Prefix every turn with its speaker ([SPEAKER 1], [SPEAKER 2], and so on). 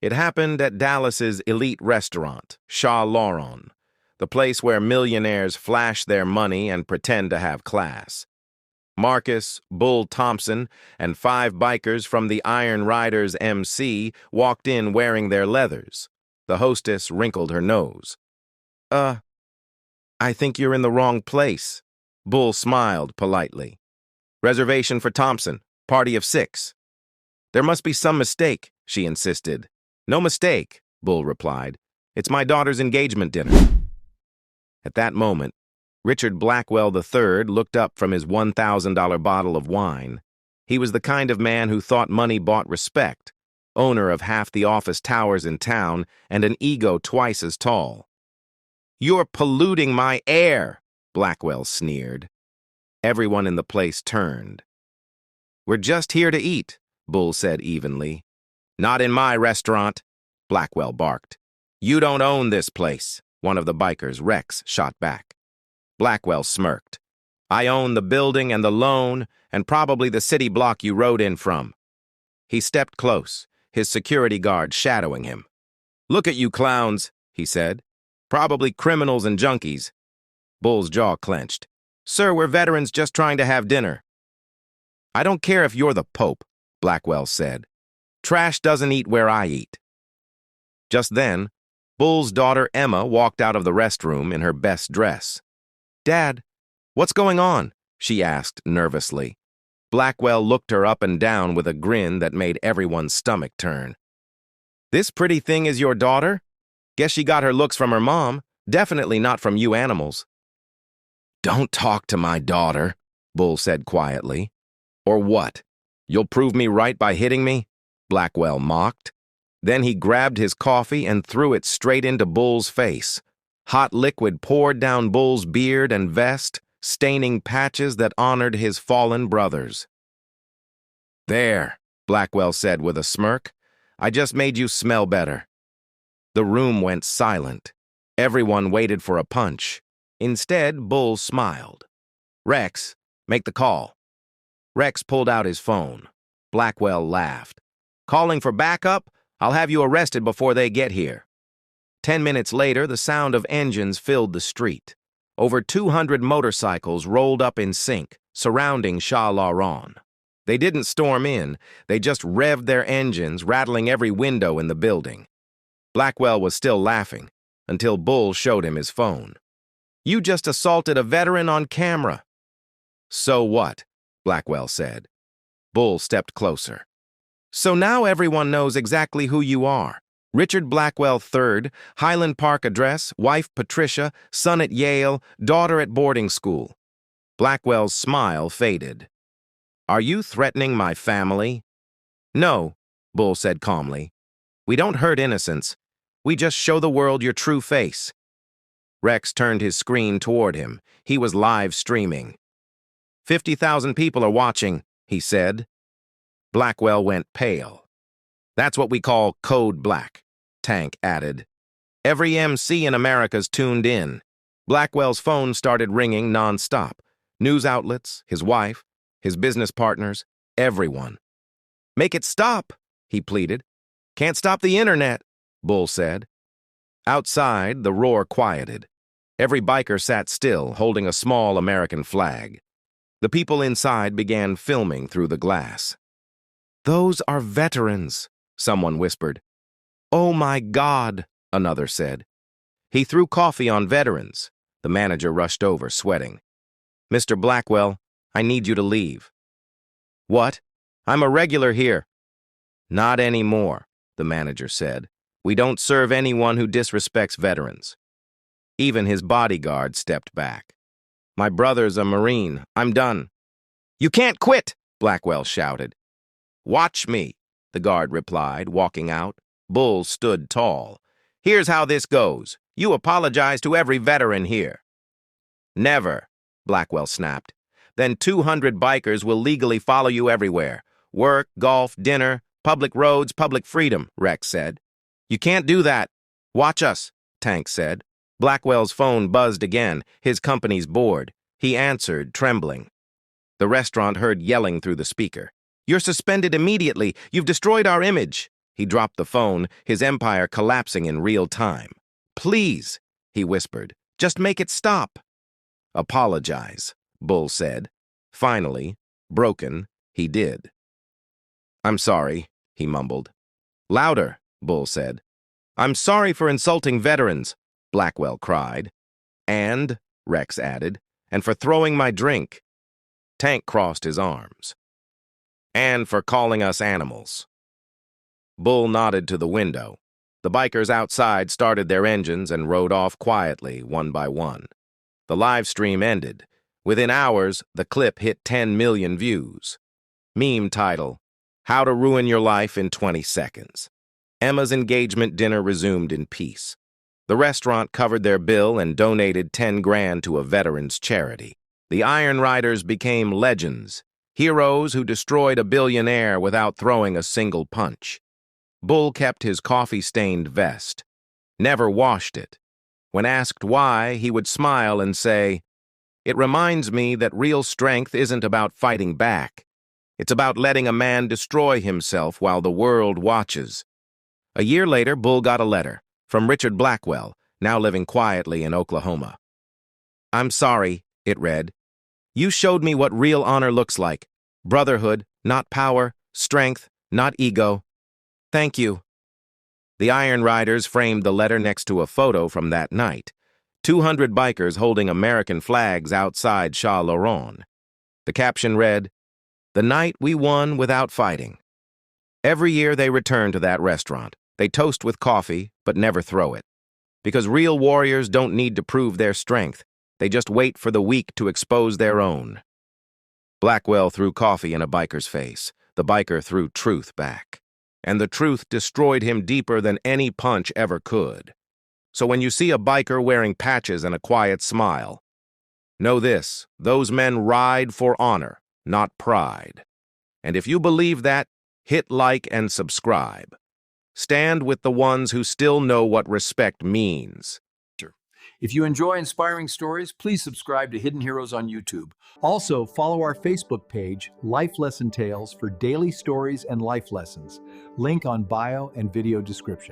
[SPEAKER 1] It happened at Dallas's elite restaurant, Showdown, the place where millionaires flash their money and pretend to have class. Marcus, Bull Thompson, and 5 bikers from the Iron Riders MC walked in wearing their leathers. The hostess wrinkled her nose. I think you're in the wrong place." Bull smiled politely. "Reservation for Thompson, party of 6. "There must be some mistake," she insisted. "No mistake," Bull replied. "It's my daughter's engagement dinner." At that moment, Richard Blackwell III looked up from his $1,000 bottle of wine. He was the kind of man who thought money bought respect, owner of half the office towers in town and an ego twice as tall. "You're polluting my air," Blackwell sneered. Everyone in the place turned. "We're just here to eat," Bull said evenly. "Not in my restaurant," Blackwell barked. "You don't own this place," one of the bikers, Rex, shot back. Blackwell smirked. "I own the building and the loan, and probably the city block you rode in from." He stepped close, his security guard shadowing him. "Look at you clowns," he said. "Probably criminals and junkies." Bull's jaw clenched. "Sir, we're veterans just trying to have dinner." "I don't care if you're the Pope," Blackwell said. "Trash doesn't eat where I eat." Just then, Bull's daughter Emma walked out of the restroom in her best dress. "Dad, what's going on?" she asked nervously. Blackwell looked her up and down with a grin that made everyone's stomach turn. "This pretty thing is your daughter? Guess she got her looks from her mom, definitely not from you animals." "Don't talk to my daughter," Bull said quietly. "Or what? You'll prove me right by hitting me?" Blackwell mocked. Then he grabbed his coffee and threw it straight into Bull's face. Hot liquid poured down Bull's beard and vest, staining patches that honored his fallen brothers. "There," Blackwell said with a smirk. "I just made you smell better." The room went silent. Everyone waited for a punch. Instead, Bull smiled. "Rex, make the call." Rex pulled out his phone. Blackwell laughed. "Calling for backup? I'll have you arrested before they get here." 10 minutes later, the sound of engines filled the street. Over 200 motorcycles rolled up in sync, surrounding Shah-La-Ron. They didn't storm in, they just revved their engines, rattling every window in the building. Blackwell was still laughing, until Bull showed him his phone. "You just assaulted a veteran on camera." "So what?" Blackwell said. Bull stepped closer. "So now everyone knows exactly who you are. Richard Blackwell III, Highland Park address, wife Patricia, son at Yale, daughter at boarding school." Blackwell's smile faded. "Are you threatening my family?" "No," Bull said calmly. "We don't hurt innocents. We just show the world your true face." Rex turned his screen toward him. He was live streaming. 50,000 people are watching, he said. Blackwell went pale. "That's what we call Code Black," Tank added. "Every MC in America's tuned in." Blackwell's phone started ringing non-stop. News outlets, his wife, his business partners, everyone. "Make it stop," he pleaded. "Can't stop the internet," Bull said. Outside, the roar quieted. Every biker sat still, holding a small American flag. The people inside began filming through the glass. "Those are veterans," someone whispered. "Oh my God," another said. "He threw coffee on veterans." The manager rushed over, sweating. "Mr. Blackwell, I need you to leave." "What? I'm a regular here." "Not anymore," the manager said. "We don't serve anyone who disrespects veterans." Even his bodyguard stepped back. "My brother's a Marine. I'm done." "You can't quit," Blackwell shouted. "Watch me," the guard replied, walking out. Bull stood tall. "Here's how this goes. You apologize to every veteran here." "Never," Blackwell snapped. "Then 200 bikers will legally follow you everywhere. Work, golf, dinner, public roads, public freedom," Rex said. "You can't do that." "Watch us," Tank said. Blackwell's phone buzzed again, his company's board. He answered, trembling. The restaurant heard yelling through the speaker. "You're suspended immediately. You've destroyed our image." He dropped the phone, his empire collapsing in real time. "Please," he whispered, "just make it stop." "Apologize," Bull said. Finally, broken, he did. "I'm sorry," he mumbled. "Louder," Bull said. "I'm sorry for insulting veterans," Blackwell cried. "And," Rex added, "and for throwing my drink." Tank crossed his arms. "And for calling us animals." Bull nodded to the window. The bikers outside started their engines and rode off quietly, one by one. The live stream ended. Within hours, the clip hit 10 million views. Meme title: How to Ruin Your Life in 20 Seconds. Emma's engagement dinner resumed in peace. The restaurant covered their bill and donated 10 grand to a veterans charity. The Iron Riders became legends, heroes who destroyed a billionaire without throwing a single punch. Bull kept his coffee-stained vest, never washed it. When asked why, he would smile and say, "It reminds me that real strength isn't about fighting back. It's about letting a man destroy himself while the world watches." A year later, Bull got a letter from Richard Blackwell, now living quietly in Oklahoma. "I'm sorry," it read. "You showed me what real honor looks like. Brotherhood, not power. Strength, not ego. Thank you." The Iron Riders framed the letter next to a photo from that night. 200 bikers holding American flags outside Shah Laron. The caption read, "The night we won without fighting." Every year they return to that restaurant. They toast with coffee, but never throw it. Because real warriors don't need to prove their strength. They just wait for the weak to expose their own. Blackwell threw coffee in a biker's face. The biker threw truth back. And the truth destroyed him deeper than any punch ever could. So when you see a biker wearing patches and a quiet smile, know this: those men ride for honor, not pride. And if you believe that, hit like and subscribe. Stand with the ones who still know what respect means.
[SPEAKER 2] If you enjoy inspiring stories, please subscribe to Hidden Heroes on YouTube. Also, follow our Facebook page, Life Lesson Tales, for daily stories and life lessons. Link on bio and video description.